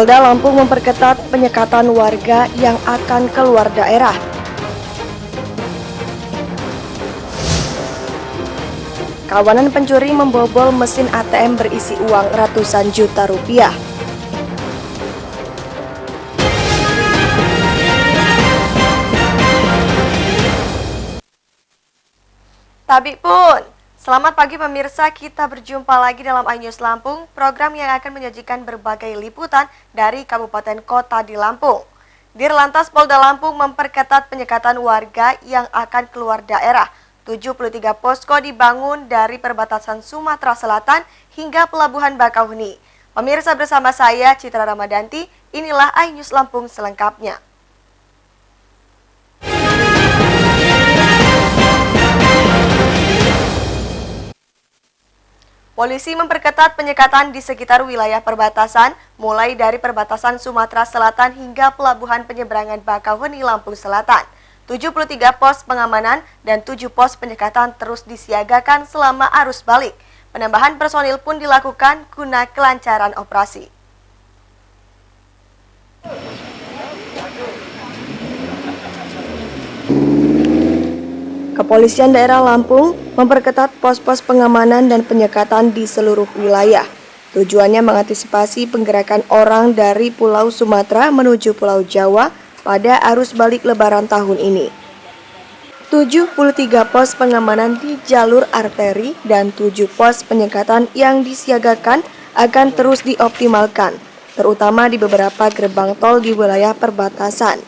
Polda Lampung memperketat penyekatan warga yang akan keluar daerah. Kawanan pencuri membobol mesin ATM berisi uang ratusan juta rupiah. Tabik pun. Selamat pagi pemirsa, kita berjumpa lagi dalam iNews Lampung, program yang akan menyajikan berbagai liputan dari kabupaten kota di Lampung. Dirlantas Polda Lampung memperketat penyekatan warga yang akan keluar daerah. 73 posko dibangun dari perbatasan Sumatera Selatan hingga Pelabuhan Bakauheni. Pemirsa, bersama saya Citra Ramadanti, inilah iNews Lampung selengkapnya. Polisi memperketat penyekatan di sekitar wilayah perbatasan, mulai dari perbatasan Sumatera Selatan hingga Pelabuhan Penyeberangan Bakauheni, Lampung Selatan. 73 pos pengamanan dan 7 pos penyekatan terus disiagakan selama arus balik. Penambahan personil pun dilakukan guna kelancaran operasi. Kepolisian daerah Lampung memperketat pos-pos pengamanan dan penyekatan di seluruh wilayah. Tujuannya mengantisipasi penggerakan orang dari Pulau Sumatera menuju Pulau Jawa pada arus balik Lebaran tahun ini. 73 pos pengamanan di jalur arteri dan 7 pos penyekatan yang disiagakan akan terus dioptimalkan, terutama di beberapa gerbang tol di wilayah perbatasan.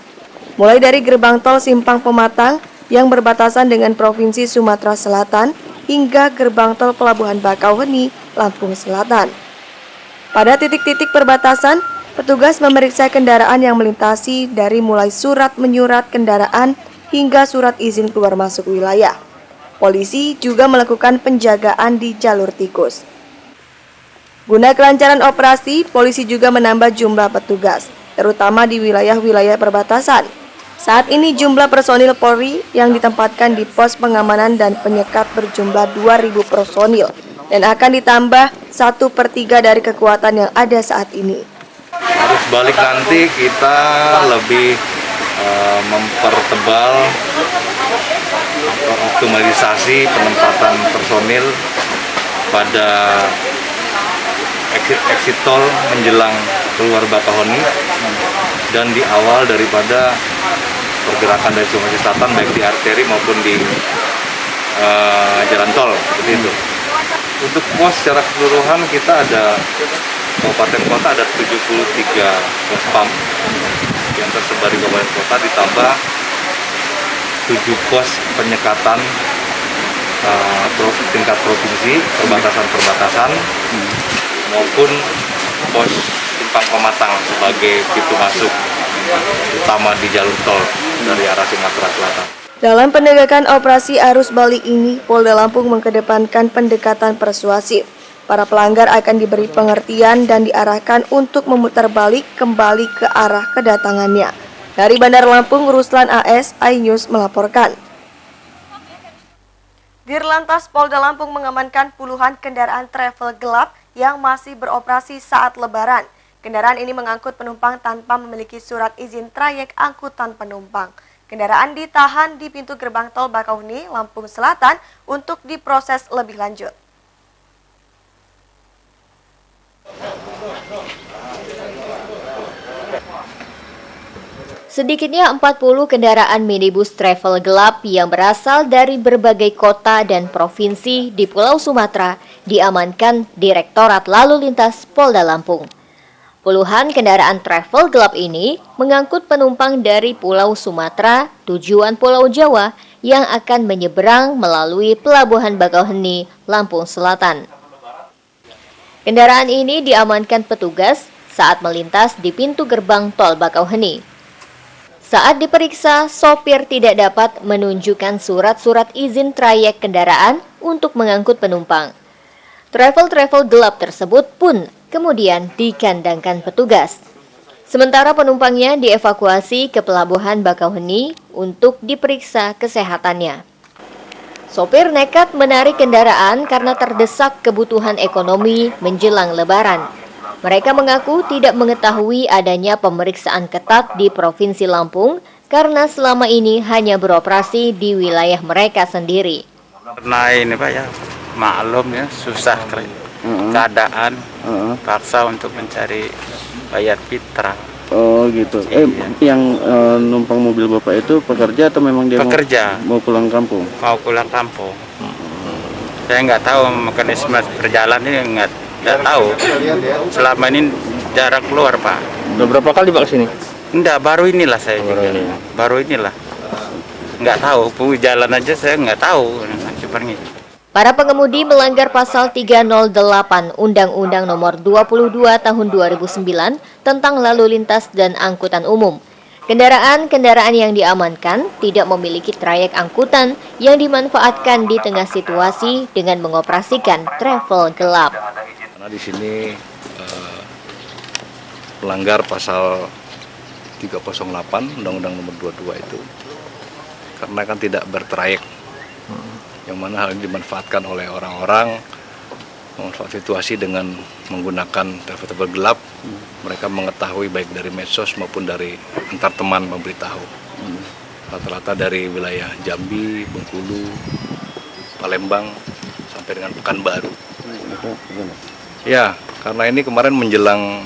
Mulai dari gerbang tol Simpang Pematang yang berbatasan dengan Provinsi Sumatera Selatan hingga gerbang tol Pelabuhan Bakauheni, Lampung Selatan. Pada titik-titik perbatasan, petugas memeriksa kendaraan yang melintasi dari mulai surat menyurat kendaraan hingga surat izin keluar masuk wilayah. Polisi juga melakukan penjagaan di jalur tikus. Guna kelancaran operasi, polisi juga menambah jumlah petugas, terutama di wilayah-wilayah perbatasan. Saat ini jumlah personil Polri yang ditempatkan di pos pengamanan dan penyekat berjumlah 2.000 personil dan akan ditambah 1/3 dari kekuatan yang ada saat ini. Arus balik nanti kita lebih mempertebal optimalisasi penempatan personil pada exit tol menjelang keluar Bakauheni dan di awal daripada pergerakan dari Sumatera Selatan baik di arteri maupun di jalan tol seperti itu. Untuk pos secara keseluruhan kita ada kabupaten kota ada 73 pos PAM yang tersebar di kabupaten kota ditambah 7 pos penyekatan tingkat provinsi perbatasan-perbatasan maupun pos Simpang Pematang sebagai pintu masuk utama di jalur tol dari arah Sumatera Selatan. Dalam penegakan operasi arus balik ini, Polda Lampung mengedepankan pendekatan persuasif. Para pelanggar akan diberi pengertian dan diarahkan untuk memutar balik kembali ke arah kedatangannya. Dari Bandar Lampung, Ruslan AS, iNews melaporkan. Dirlantas Polda Lampung mengamankan puluhan kendaraan travel gelap yang masih beroperasi saat Lebaran. Kendaraan ini mengangkut penumpang tanpa memiliki surat izin trayek angkutan penumpang. Kendaraan ditahan di pintu gerbang tol Bakauheni, Lampung Selatan untuk diproses lebih lanjut. Sedikitnya 40 kendaraan minibus travel gelap yang berasal dari berbagai kota dan provinsi di Pulau Sumatera diamankan Direktorat Lalu Lintas Polda Lampung. Puluhan kendaraan travel gelap ini mengangkut penumpang dari Pulau Sumatera tujuan Pulau Jawa yang akan menyeberang melalui Pelabuhan Bakauheni, Lampung Selatan. Kendaraan ini diamankan petugas saat melintas di pintu gerbang tol Bakauheni. Saat diperiksa, sopir tidak dapat menunjukkan surat-surat izin trayek kendaraan untuk mengangkut penumpang. Travel gelap tersebut pun kemudian dikandangkan petugas. Sementara penumpangnya dievakuasi ke Pelabuhan Bakauheni untuk diperiksa kesehatannya. Sopir nekat menarik kendaraan karena terdesak kebutuhan ekonomi menjelang Lebaran. Mereka mengaku tidak mengetahui adanya pemeriksaan ketat di Provinsi Lampung karena selama ini hanya beroperasi di wilayah mereka sendiri. Karena ini Pak ya, maklum ya, susah keadaan, paksa untuk mencari bayar fitrah. Oh gitu. Yang numpang mobil Bapak itu pekerja atau memang dia Pekerja. mau pulang kampung? Mau pulang kampung. Saya nggak tahu mekanisme berjalan ini, nggak tahu. Selama ini jarang keluar Pak. Udah berapa kali Pak kesini? Enggak, baru inilah saya juga. Baru inilah. Nggak tahu, jalan aja saya nggak tahu. Seperti itu. Para pengemudi melanggar pasal 308 Undang-Undang Nomor 22 Tahun 2009 tentang lalu lintas dan angkutan umum. Kendaraan-kendaraan yang diamankan tidak memiliki trayek angkutan yang dimanfaatkan di tengah situasi dengan mengoperasikan travel gelap. Karena di sini melanggar pasal 308 Undang-Undang Nomor 22 itu, karena kan tidak bertrayek, yang mana hal ini dimanfaatkan oleh orang-orang memanfaatkan situasi dengan menggunakan travel gelap. Mereka mengetahui baik dari medsos maupun dari antar teman memberitahu. Rata-rata dari wilayah Jambi, Bengkulu, Palembang sampai dengan Pekanbaru. Ya, karena ini kemarin menjelang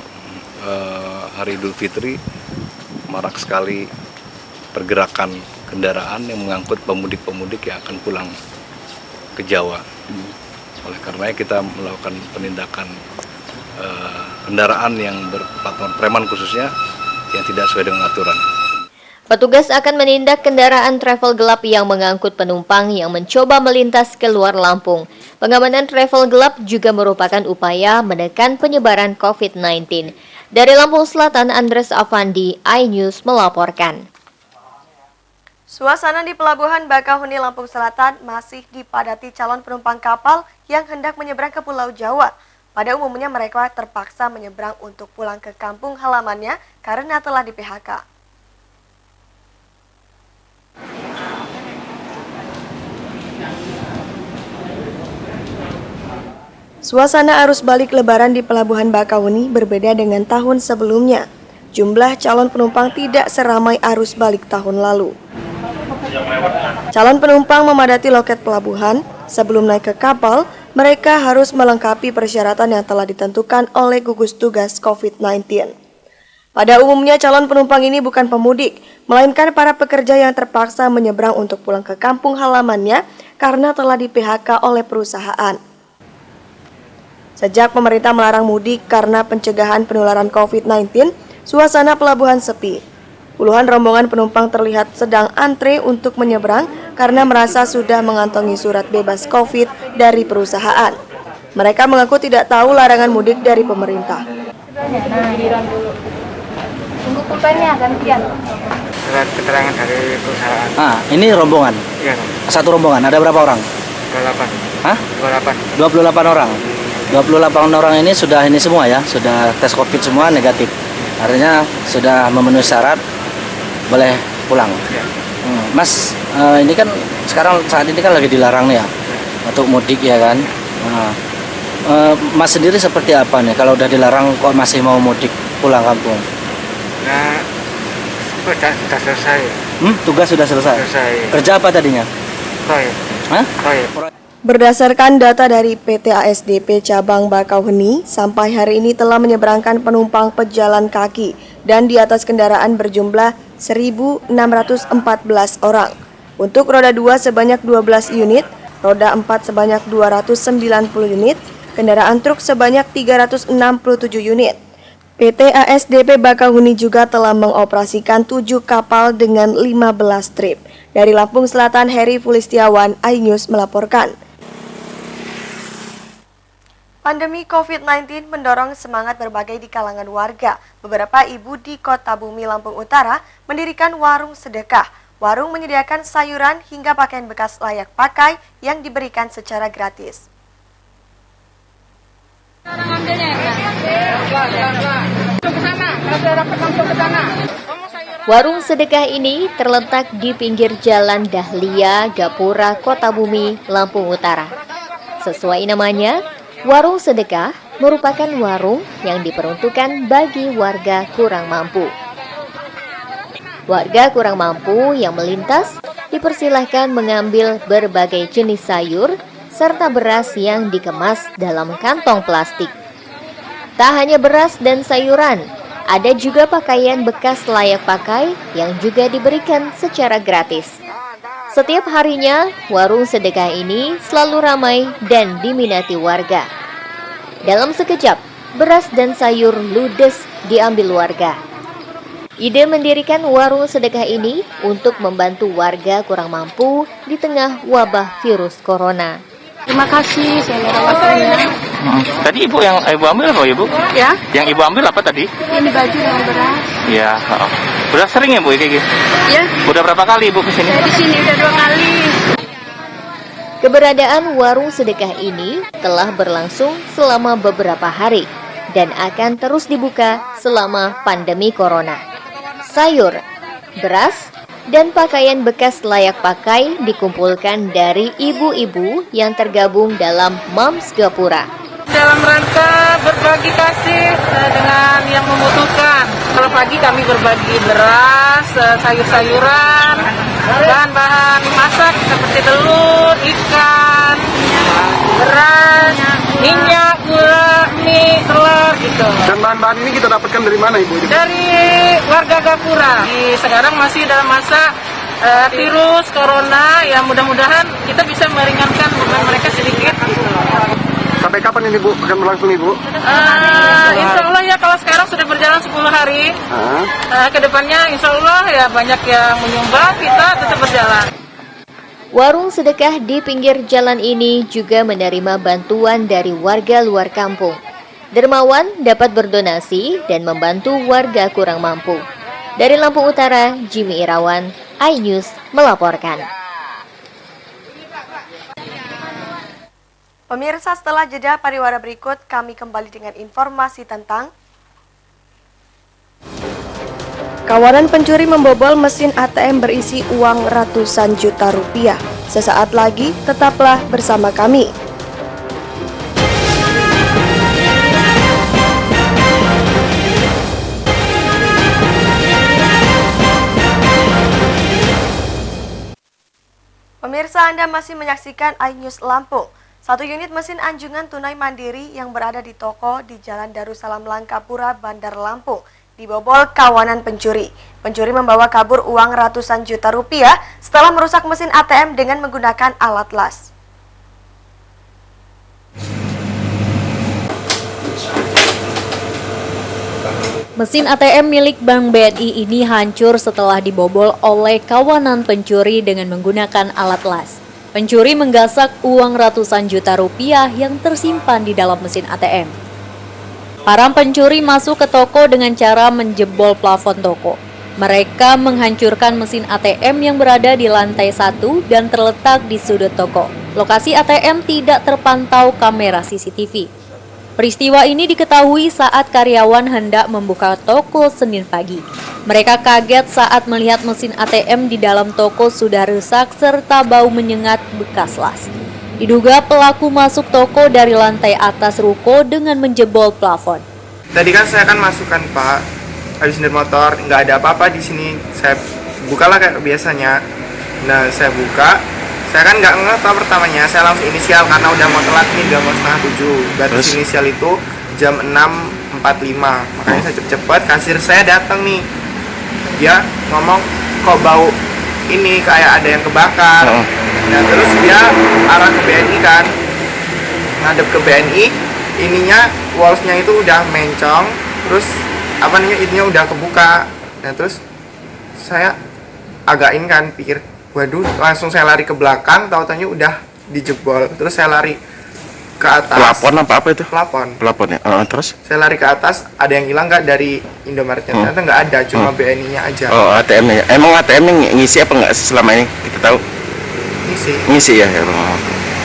Hari Idul Fitri, marak sekali pergerakan kendaraan yang mengangkut pemudik-pemudik yang akan pulang ke Jawa. Oleh karenanya kita melakukan penindakan kendaraan yang berplat nomor preman khususnya yang tidak sesuai dengan aturan. Petugas akan menindak kendaraan travel gelap yang mengangkut penumpang yang mencoba melintas ke luar Lampung. Pengamanan travel gelap juga merupakan upaya menekan penyebaran COVID-19. Dari Lampung Selatan, Andres Avandi, iNews melaporkan. Suasana di Pelabuhan Bakauheni, Lampung Selatan masih dipadati calon penumpang kapal yang hendak menyeberang ke Pulau Jawa. Pada umumnya mereka terpaksa menyeberang untuk pulang ke kampung halamannya karena telah di-PHK. Suasana arus balik lebaran di Pelabuhan Bakauheni berbeda dengan tahun sebelumnya. Jumlah calon penumpang tidak seramai arus balik tahun lalu. Calon penumpang memadati loket pelabuhan. Sebelum naik ke kapal, mereka harus melengkapi persyaratan yang telah ditentukan oleh gugus tugas COVID-19. Pada umumnya calon penumpang ini bukan pemudik, melainkan para pekerja yang terpaksa menyeberang untuk pulang ke kampung halamannya karena telah di-PHK oleh perusahaan. Sejak pemerintah melarang mudik karena pencegahan penularan COVID-19, suasana pelabuhan sepi. Puluhan rombongan penumpang terlihat sedang antre untuk menyeberang karena merasa sudah mengantongi surat bebas COVID dari perusahaan. Mereka mengaku tidak tahu larangan mudik dari pemerintah. Tunggu pulpennya gantian. Surat keterangan dari perusahaan. Ini rombongan. Iya. Satu rombongan, ada berapa orang? 28. Hah? 28. 28 orang. 28 orang ini sudah ini semua ya, sudah tes COVID semua negatif. Artinya sudah memenuhi syarat, boleh pulang. Ya. Mas, ini kan sekarang saat ini kan lagi dilarang nih ya, untuk mudik ya kan. Mas sendiri seperti apa nih, kalau udah dilarang kok masih mau mudik pulang kampung? Nah, sudah selesai. Tugas sudah selesai? Selesai. Kerja apa tadinya? Proyek. Hah? Proyek. Berdasarkan data dari PT ASDP Cabang Bakauheni, sampai hari ini telah menyeberangkan penumpang pejalan kaki dan di atas kendaraan berjumlah 1.614 orang. Untuk roda 2 sebanyak 12 unit, roda 4 sebanyak 290 unit, kendaraan truk sebanyak 367 unit. PT ASDP Bakauheni juga telah mengoperasikan 7 kapal dengan 15 trip. Dari Lampung Selatan, Heri Fulistiawan, iNews melaporkan. Pandemi COVID-19 mendorong semangat berbagai di kalangan warga. Beberapa ibu di Kota Bumi, Lampung Utara mendirikan warung sedekah. Warung menyediakan sayuran hingga pakaian bekas layak pakai yang diberikan secara gratis. Warung sedekah ini terletak di pinggir Jalan Dahlia, Gapura, Kota Bumi, Lampung Utara. Sesuai namanya, warung sedekah merupakan warung yang diperuntukkan bagi warga kurang mampu. Warga kurang mampu yang melintas dipersilahkan mengambil berbagai jenis sayur serta beras yang dikemas dalam kantong plastik. Tak hanya beras dan sayuran, ada juga pakaian bekas layak pakai yang juga diberikan secara gratis. Setiap harinya, warung sedekah ini selalu ramai dan diminati warga. Dalam sekejap, beras dan sayur ludes diambil warga. Ide mendirikan warung sedekah ini untuk membantu warga kurang mampu di tengah wabah virus corona. Terima kasih, saya rasanya. Tadi ibu ambil apa ibu? Ya, Yang ibu ambil apa tadi? ini baju dengan beras. Iya. Udah sering ya bu kayak gitu? Ya, Udah berapa kali ibu kesini? saya di sini udah 2 kali. Keberadaan warung sedekah ini telah berlangsung selama beberapa hari dan akan terus dibuka selama pandemi corona. Sayur, beras, dan pakaian bekas layak pakai dikumpulkan dari ibu-ibu yang tergabung dalam Moms Gapura. Dalam rangka berbagi kasih dengan yang membutuhkan. Kalau pagi kami berbagi beras, sayur-sayuran, bahan-bahan masak seperti telur, ikan, beras, minyak, gula, mie, telur gitu. Dan bahan-bahan ini kita dapatkan dari mana Ibu? Dari warga Gapura. Sekarang masih dalam masa virus corona, ya mudah-mudahan kita bisa meringankan beban mereka sedikit. Sampai kapan ini Bu akan berlangsung Ibu? Insya Allah ya kalau sekarang sudah berjalan 10 hari, kedepannya insya Allah ya banyak yang menyumbang, kita tetap berjalan. Warung sedekah di pinggir jalan ini juga menerima bantuan dari warga luar kampung. Dermawan dapat berdonasi dan membantu warga kurang mampu. Dari Lampung Utara, Jimmy Irawan, iNews melaporkan. Pemirsa, setelah jeda pariwara berikut, kami kembali dengan informasi tentang kawanan pencuri membobol mesin ATM berisi uang ratusan juta rupiah. Sesaat lagi, tetaplah bersama kami. Pemirsa, Anda masih menyaksikan iNews Lampung. Satu unit mesin anjungan tunai mandiri yang berada di toko di Jalan Darussalam Langkapura, Bandar Lampung, dibobol kawanan pencuri. Pencuri membawa kabur uang ratusan juta rupiah setelah merusak mesin ATM dengan menggunakan alat las. Mesin ATM milik Bank BNI ini hancur setelah dibobol oleh kawanan pencuri dengan menggunakan alat las. Pencuri menggasak uang ratusan juta rupiah yang tersimpan di dalam mesin ATM. Para pencuri masuk ke toko dengan cara menjebol plafon toko. Mereka menghancurkan mesin ATM yang berada di lantai 1 dan terletak di sudut toko. Lokasi ATM tidak terpantau kamera CCTV. Peristiwa ini diketahui saat karyawan hendak membuka toko Senin pagi. Mereka kaget saat melihat mesin ATM di dalam toko sudah rusak serta bau menyengat bekas las. Diduga pelaku masuk toko dari lantai atas ruko dengan menjebol plafon. Tadi kan saya kan masukkan Pak, habis dari motor, nggak ada apa-apa di sini. Saya bukalah kayak biasanya. Nah saya buka, saya kan nggak ngeh Pak pertamanya, saya langsung inisial karena udah mau telat nih, udah mau setengah 7. Batas inisial itu jam 6.45, makanya saya cepet-cepet. Kasir saya datang nih, dia ngomong kok bau ini kayak ada yang kebakar. Nah terus dia arah ke BNI kan, ngadep ke BNI, ininya wallsnya itu udah mencong, terus apa namanya ininya udah kebuka. Nah terus saya again kan, pikir waduh, langsung saya lari ke belakang, tahu-tahunya udah dijebol. Terus saya lari ke atas. Plafon apa itu? Plafon ya. Terus? Saya lari ke atas, ada yang hilang nggak dari Indomaretnya? Ternyata nggak ada, cuma BNI-nya aja. Oh, ATM-nya. Emang ATM-nya ngisi apa nggak selama ini? Kita tahu. Ngisi ya.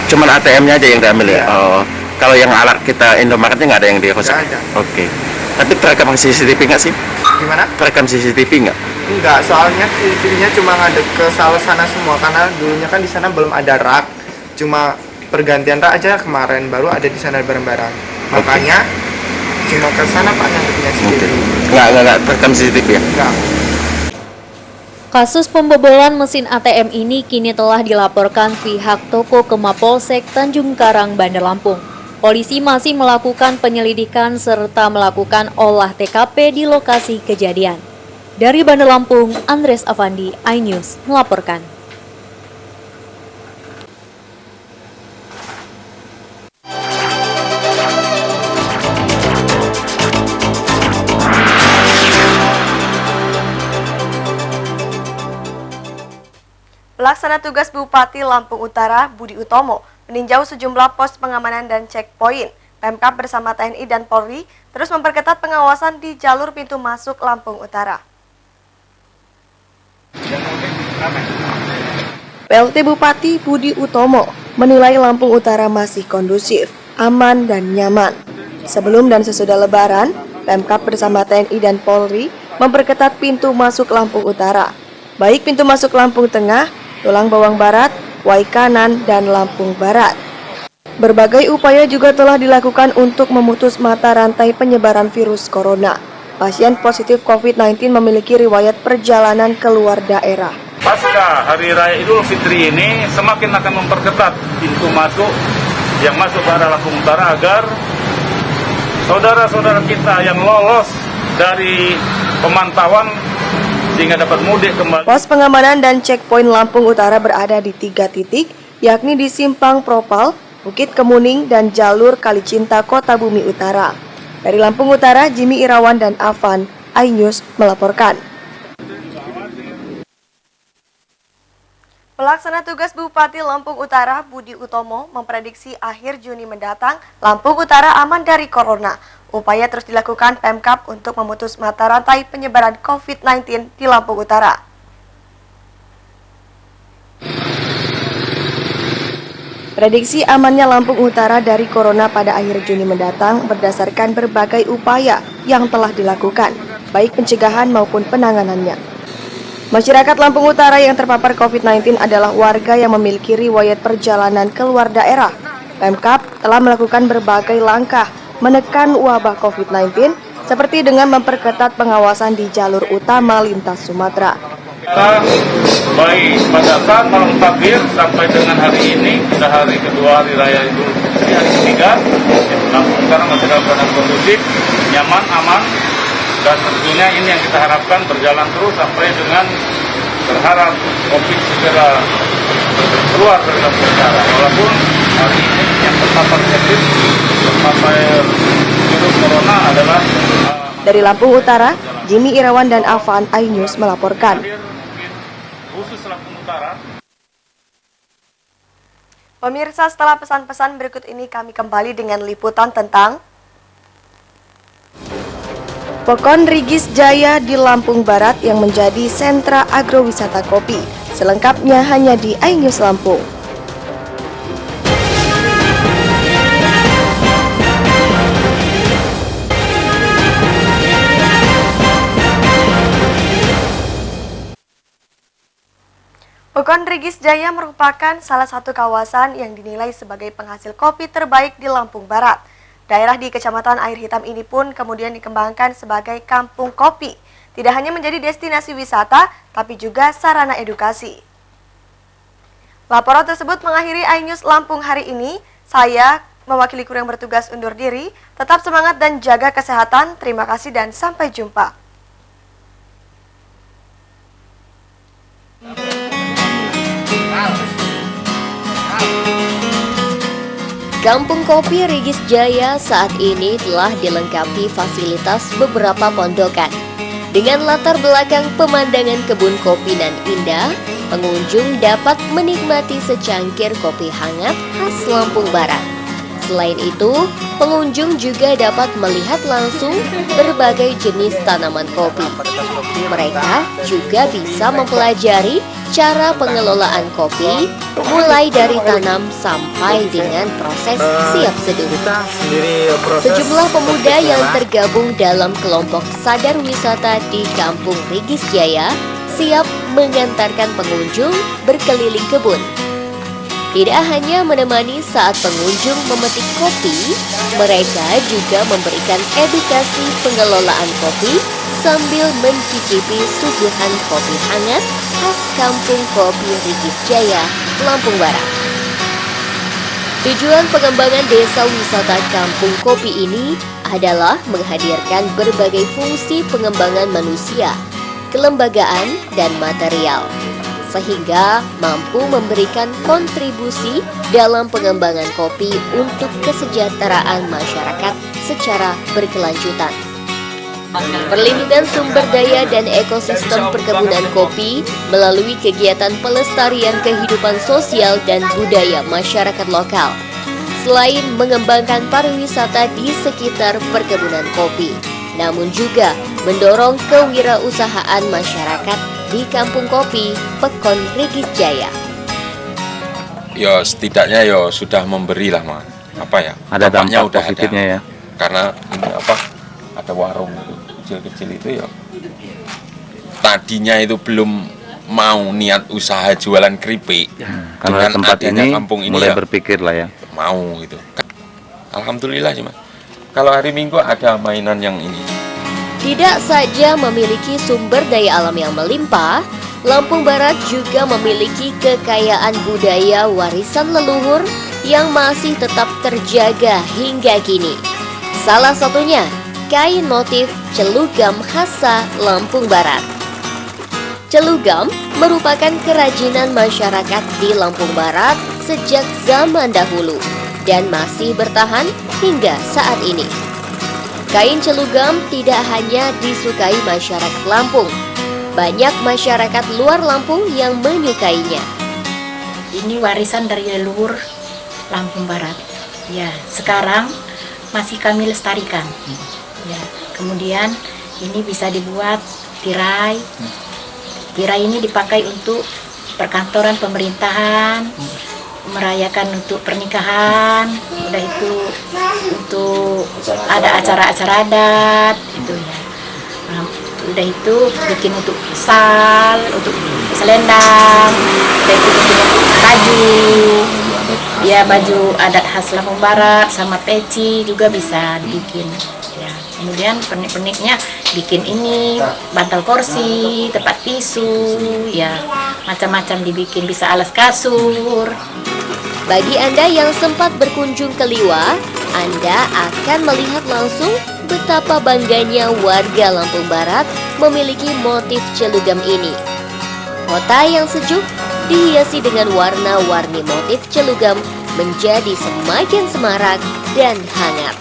Cuman ATM-nya aja yang diambil ya. Oh, kalau yang alat kita Indomaretnya nggak ada yang dirusak. Nggak ada. Oke. Tapi terekam CCTV nggak sih? Gimana? Terekam CCTV nggak? Enggak, soalnya CCTV-nya cuma ngadep ke salah sana semua, karena dulunya kan di sana belum ada rak, cuma pergantian rak aja kemarin baru ada di sana barang-barang. Makanya cuma ke sana Pak yang punya CCTV. Nggak terekam CCTV ya? Enggak. Kasus pembobolan mesin ATM ini kini telah dilaporkan pihak toko ke Mapolsek Tanjung Karang, Bandar Lampung. Polisi masih melakukan penyelidikan serta melakukan olah TKP di lokasi kejadian. Dari Bandar Lampung, Andres Avandi, iNews melaporkan. Pelaksana tugas Bupati Lampung Utara, Budi Utomo, meninjau sejumlah pos pengamanan dan checkpoint. Pemkab bersama TNI dan Polri terus memperketat pengawasan di jalur pintu masuk Lampung Utara. PLT Bupati Budi Utomo menilai Lampung Utara masih kondusif, aman, dan nyaman. Sebelum dan sesudah Lebaran, Pemkab bersama TNI dan Polri memperketat pintu masuk Lampung Utara, baik pintu masuk Lampung Tengah, Tulang Bawang Barat, Wai Kanan, dan Lampung Barat. Berbagai upaya juga telah dilakukan untuk memutus mata rantai penyebaran virus corona. Pasien positif COVID-19 memiliki riwayat perjalanan keluar daerah. Pasca Hari Raya Idul Fitri ini semakin akan memperketat pintu masuk yang masuk ke arah Lampung Utara agar saudara-saudara kita yang lolos dari pemantauan sehingga dapat mudik kembali. Pos pengamanan dan checkpoint Lampung Utara berada di 3 titik, yakni di Simpang Propal, Bukit Kemuning, dan jalur Kalicinta Kota Bumi Utara. Dari Lampung Utara, Jimmy Irawan dan Avan, iNews melaporkan. Pelaksana tugas Bupati Lampung Utara, Budi Utomo, memprediksi akhir Juni mendatang, Lampung Utara aman dari corona. Upaya terus dilakukan Pemkab untuk memutus mata rantai penyebaran COVID-19 di Lampung Utara. Prediksi amannya Lampung Utara dari corona pada akhir Juni mendatang berdasarkan berbagai upaya yang telah dilakukan, baik pencegahan maupun penanganannya. Masyarakat Lampung Utara yang terpapar COVID-19 adalah warga yang memiliki riwayat perjalanan keluar daerah. Pemkab telah melakukan berbagai langkah menekan wabah COVID-19 seperti dengan memperketat pengawasan di jalur utama lintas Sumatera. Kita baik pada saat malam takbir sampai dengan hari ini, sudah hari kedua Hari Raya Idul Fitri, hari ketiga, Lampung Utara masih dalam keadaan kondusif, nyaman, aman, dan tentunya ini yang kita harapkan berjalan terus sampai dengan berharap COVID segera keluar dari Lampung Utara. Walaupun hari ini yang terpapar virus corona adalah dari Lampung Utara, Jimmy Irawan dan Avan, iNews melaporkan. Khusus Lampung Utara. Pemirsa, setelah pesan-pesan berikut ini kami kembali dengan liputan tentang Pokon Rigis Jaya di Lampung Barat yang menjadi sentra agrowisata kopi. Selengkapnya hanya di iNews Lampung. Pokon Rigis Jaya merupakan salah satu kawasan yang dinilai sebagai penghasil kopi terbaik di Lampung Barat. Daerah di Kecamatan Air Hitam ini pun kemudian dikembangkan sebagai kampung kopi. Tidak hanya menjadi destinasi wisata, tapi juga sarana edukasi. Laporan tersebut mengakhiri iNews Lampung hari ini. Saya mewakili kru yang bertugas undur diri. Tetap semangat dan jaga kesehatan. Terima kasih dan sampai jumpa. Kampung Kopi Rigis Jaya saat ini telah dilengkapi fasilitas beberapa pondokan. Dengan latar belakang pemandangan kebun kopi nan indah, pengunjung dapat menikmati secangkir kopi hangat khas Lampung Barat. Selain itu, pengunjung juga dapat melihat langsung berbagai jenis tanaman kopi. Mereka juga bisa mempelajari cara pengelolaan kopi, mulai dari tanam sampai dengan proses siap seduh. Sejumlah pemuda yang tergabung dalam kelompok sadar wisata di Kampung Rigis Jaya siap mengantarkan pengunjung berkeliling kebun. Tidak hanya menemani saat pengunjung memetik kopi, mereka juga memberikan edukasi pengelolaan kopi sambil mencicipi suguhan kopi hangat khas Kampung Kopi Rigis Jaya, Lampung Barat. Tujuan pengembangan desa wisata Kampung Kopi ini adalah menghadirkan berbagai fungsi pengembangan manusia, kelembagaan, dan material, sehingga mampu memberikan kontribusi dalam pengembangan kopi untuk kesejahteraan masyarakat secara berkelanjutan. Perlindungan sumber daya dan ekosistem perkebunan kopi melalui kegiatan pelestarian kehidupan sosial dan budaya masyarakat lokal, selain mengembangkan pariwisata di sekitar perkebunan kopi, namun juga mendorong kewirausahaan masyarakat di Kampung Kopi Pekon Rigis Jaya. Ya setidaknya ya sudah memberilah Mas. Apa ya? Ada dampak udah positifnya ada. ya. Karena ini apa? Ada warung kecil-kecil itu ya. Tadinya itu belum mau niat usaha jualan keripik. Karena dengan tempat adanya ini kampung ini mulai ya, berpikir lah ya. mau gitu. Alhamdulillah sih Mas. Kalau hari Minggu ada mainan yang ini. Tidak saja memiliki sumber daya alam yang melimpah, Lampung Barat juga memiliki kekayaan budaya warisan leluhur yang masih tetap terjaga hingga kini. Salah satunya, kain motif celugam khasa Lampung Barat. Celugam merupakan kerajinan masyarakat di Lampung Barat sejak zaman dahulu dan masih bertahan hingga saat ini. Kain celugam tidak hanya disukai masyarakat Lampung, banyak masyarakat luar Lampung yang menyukainya. Ini warisan dari leluhur Lampung Barat. Ya, sekarang masih kami lestarikan. Ya, kemudian ini bisa dibuat tirai. Tirai ini dipakai untuk perkantoran pemerintahan, merayakan untuk pernikahan, udah itu untuk ada acara-acara adat itu ya. Udah itu bikin untuk sal, untuk selendang, udah itu bikin untuk baju, ya baju adat khas Lampung Barat sama peci juga bisa dibikin. Ya, kemudian pernik-perniknya bikin ini bantal kursi, tempat tisu, ya macam-macam dibikin, bisa alas kasur. Bagi Anda yang sempat berkunjung ke Liwa, Anda akan melihat langsung betapa bangganya warga Lampung Barat memiliki motif celugam ini. Kota yang sejuk dihiasi dengan warna-warni motif celugam menjadi semakin semarak dan hangat.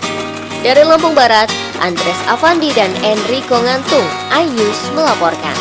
Dari Lampung Barat, Andres Avandi dan Enrico Ngantung, iNews melaporkan.